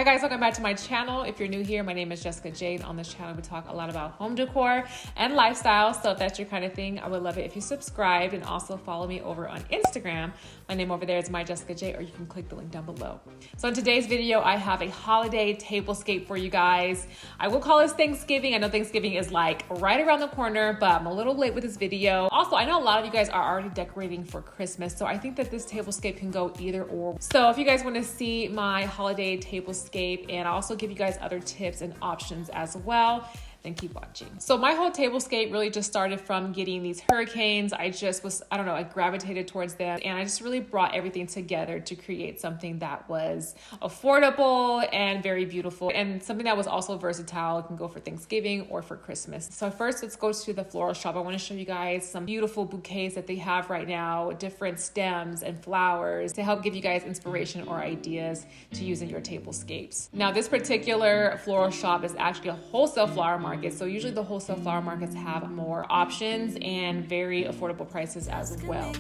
Hi guys, welcome back to my channel. If you're new here, my name is Jessica Jade. On this channel, we talk a lot about home decor and lifestyle. So if that's your kind of thing, I would love it if you subscribed and also follow me over on Instagram. My name over there is myjessicaj, or you can click the link down below. So in today's video, I have a holiday tablescape for you guys. I will call this Thanksgiving. I know Thanksgiving is like right around the corner, but I'm a little late with this video. Also, I know a lot of you guys are already decorating for Christmas, so I think that this tablescape can go either or. So if you guys want to see my holiday tablescape, and I'll also give you guys other tips and options as well, then keep watching. So my whole tablescape really just started from getting these hurricanes. I gravitated towards them, and I just really brought everything together to create something that was affordable and very beautiful, and something that was also versatile. It can go for Thanksgiving or for Christmas. So first, let's go to the floral shop. I want to show you guys some beautiful bouquets that they have right now, different stems and flowers to help give you guys inspiration or ideas to use in your tablescapes. Now, this particular floral shop is actually a wholesale flower market. So usually the wholesale flower markets have more options and very affordable prices as well.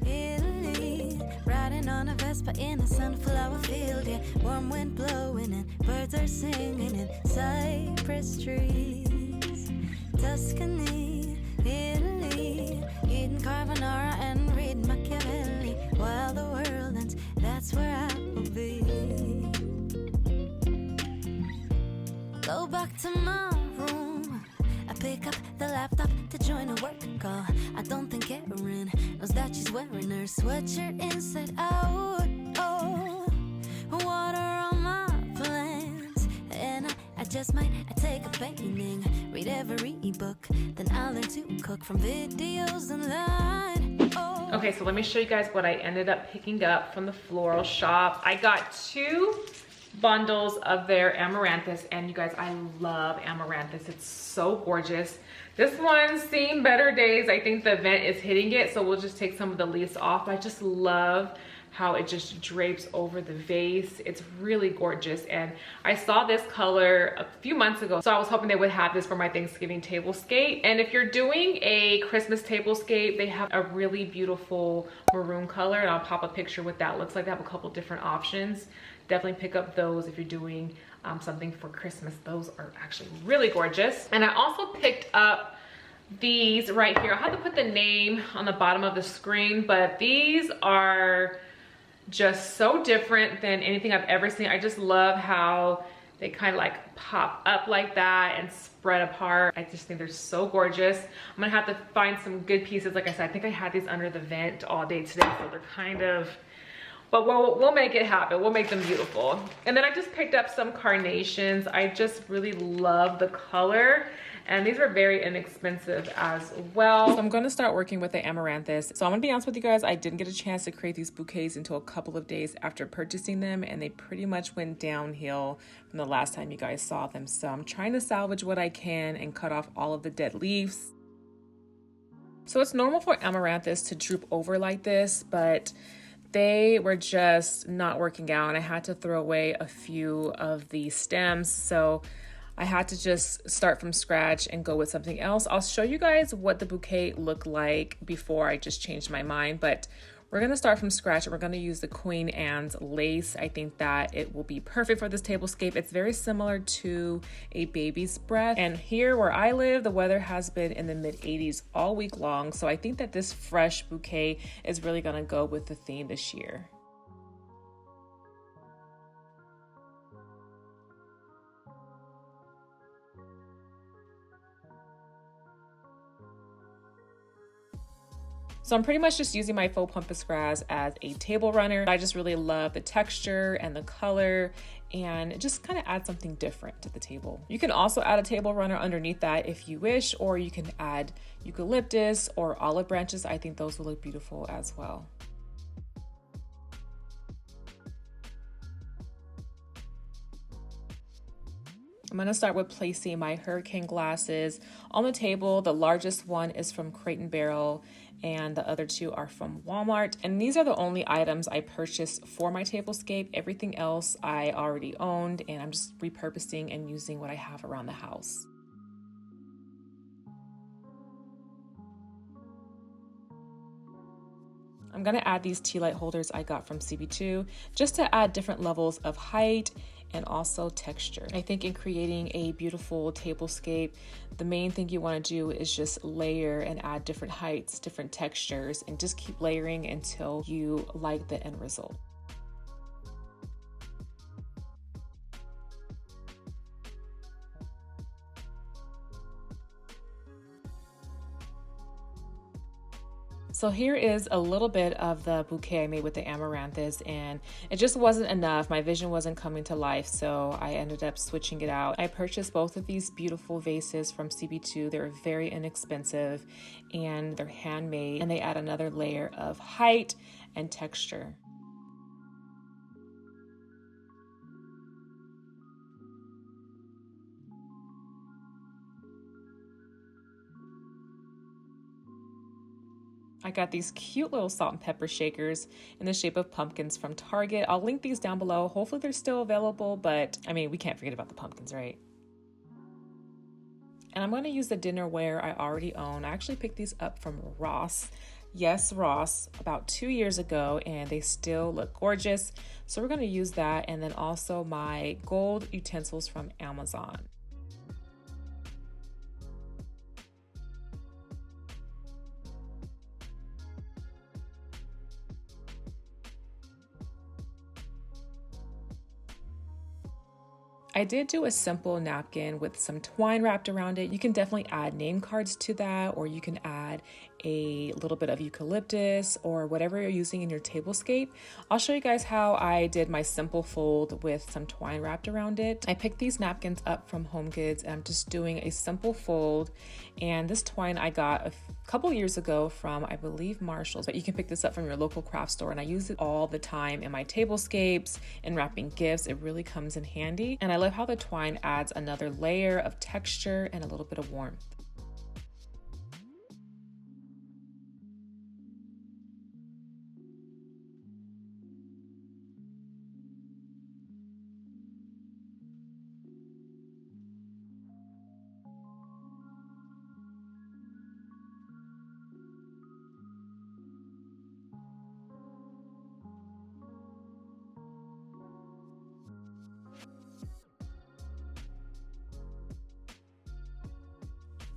Italy, riding on a Vespa in a sunflower field, yeah. Warm wind blowing and birds are singing in cypress trees. Tuscany, Italy, eating carbonara and reading Machiavelli while the world ends. That's where I will be. Go back to my room. I pick up the laptop to join a work call. I don't think Erin knows that she's wearing her sweatshirt inside out. Oh, water on my plants, and I just might take a painting, read every ebook, then I'll learn to cook from videos online. Oh. Okay, so let me show you guys what I ended up picking up from the floral shop. I got 2 bundles of their amaranthus, and you guys, I love amaranthus. It's so gorgeous. This one's seen better days. I think the vent is hitting it, so we'll just take some of the leaves off. I just love how it just drapes over the vase. It's really gorgeous, and I saw this color a few months ago, so I was hoping they would have this for my Thanksgiving tablescape. And if you're doing a Christmas tablescape, they have a really beautiful maroon color, and I'll pop a picture what that looks like. They have a couple different options. Definitely pick up those if you're doing something for Christmas. Those are actually really gorgeous. And I also picked up these right here. I'll have to put the name on the bottom of the screen, but these are just so different than anything I've ever seen. I just love how they kind of like pop up like that and spread apart. I just think they're so gorgeous. I'm gonna have to find some good pieces. Like I said, I think I had these under the vent all day today, so they're kind of, but we'll make it happen. We'll make them beautiful. And then I just picked up some carnations. I just really love the color, and these were very inexpensive as well. So I'm gonna start working with the amaranthus. So I'm gonna be honest with you guys, I didn't get a chance to create these bouquets until a couple of days after purchasing them, and they pretty much went downhill from the last time you guys saw them. So I'm trying to salvage what I can and cut off all of the dead leaves. So it's normal for amaranthus to droop over like this, but they were just not working out, and I had to throw away a few of the stems. So I had to just start from scratch and go with something else. I'll show you guys what the bouquet looked like before I just changed my mind, but we're gonna start from scratch, and we're gonna use the Queen Anne's lace. I think that it will be perfect for this tablescape. It's very similar to a baby's breath. And here where I live, the weather has been in the mid-80s all week long. So I think that this fresh bouquet is really gonna go with the theme this year. So I'm pretty much just using my faux pampas grass as a table runner. I just really love the texture and the color, and it just kind of adds something different to the table. You can also add a table runner underneath that if you wish, or you can add eucalyptus or olive branches. I think those will look beautiful as well. I'm gonna start with placing my hurricane glasses on the table. The largest one is from Crate and Barrel, and the other 2 are from Walmart. And these are the only items I purchased for my tablescape. Everything else I already owned, and I'm just repurposing and using what I have around the house. I'm gonna add these tea light holders I got from CB2 just to add different levels of height and also texture. I think in creating a beautiful tablescape, the main thing you want to do is just layer and add different heights, different textures, and just keep layering until you like the end result. So here is a little bit of the bouquet I made with the amaranthus, and it just wasn't enough. My vision wasn't coming to life, so I ended up switching it out. I purchased both of these beautiful vases from CB2. They're very inexpensive and they're handmade, and they add another layer of height and texture. I got these cute little salt and pepper shakers in the shape of pumpkins from Target. I'll link these down below. Hopefully they're still available, but I mean, we can't forget about the pumpkins, right? And I'm going to use the dinnerware I already own. I actually picked these up from Ross. Yes, Ross, about 2 years ago, and they still look gorgeous. So we're going to use that, and then also my gold utensils from Amazon. I did do a simple napkin with some twine wrapped around it. You can definitely add name cards to that, or you can add a little bit of eucalyptus or whatever you're using in your tablescape. I'll show you guys how I did my simple fold with some twine wrapped around it. I picked these napkins up from HomeGoods, and I'm just doing a simple fold. And this twine I got a couple years ago from, I believe, Marshall's, but you can pick this up from your local craft store, and I use it all the time in my tablescapes and wrapping gifts. It really comes in handy, and I love how the twine adds another layer of texture and a little bit of warmth.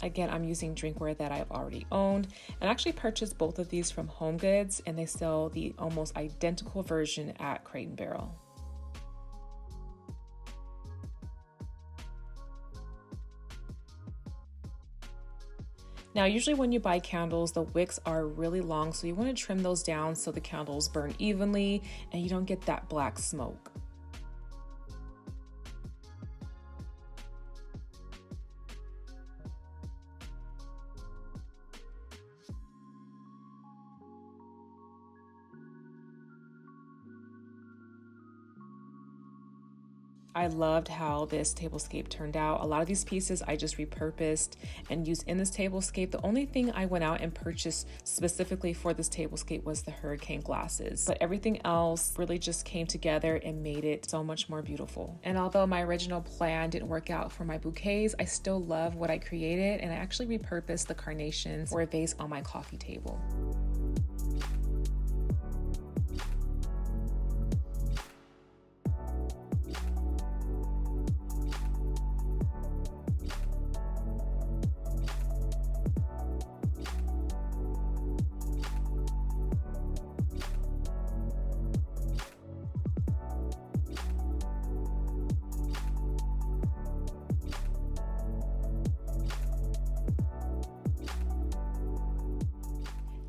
Again, I'm using drinkware that I've already owned, and I actually purchased both of these from HomeGoods, and they sell the almost identical version at Crate & Barrel. Now, usually when you buy candles, the wicks are really long, so you want to trim those down so the candles burn evenly and you don't get that black smoke. I loved how this tablescape turned out. A lot of these pieces I just repurposed and used in this tablescape. The only thing I went out and purchased specifically for this tablescape was the hurricane glasses, but everything else really just came together and made it so much more beautiful. And although my original plan didn't work out for my bouquets, I still love what I created, and I actually repurposed the carnations for a vase on my coffee table.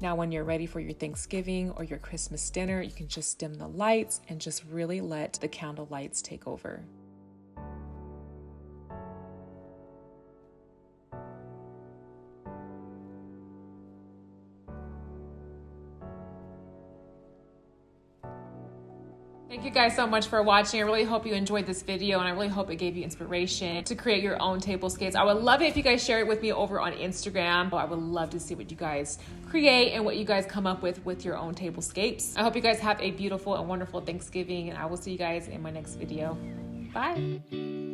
Now, when you're ready for your Thanksgiving or your Christmas dinner, you can just dim the lights and just really let the candle lights take over. Thank you guys so much for watching. I really hope you enjoyed this video, and I really hope it gave you inspiration to create your own tablescapes. I would love it if you guys share it with me over on Instagram. I would love to see what you guys create and what you guys come up with your own tablescapes. I hope you guys have a beautiful and wonderful Thanksgiving, and I will see you guys in my next video. Bye.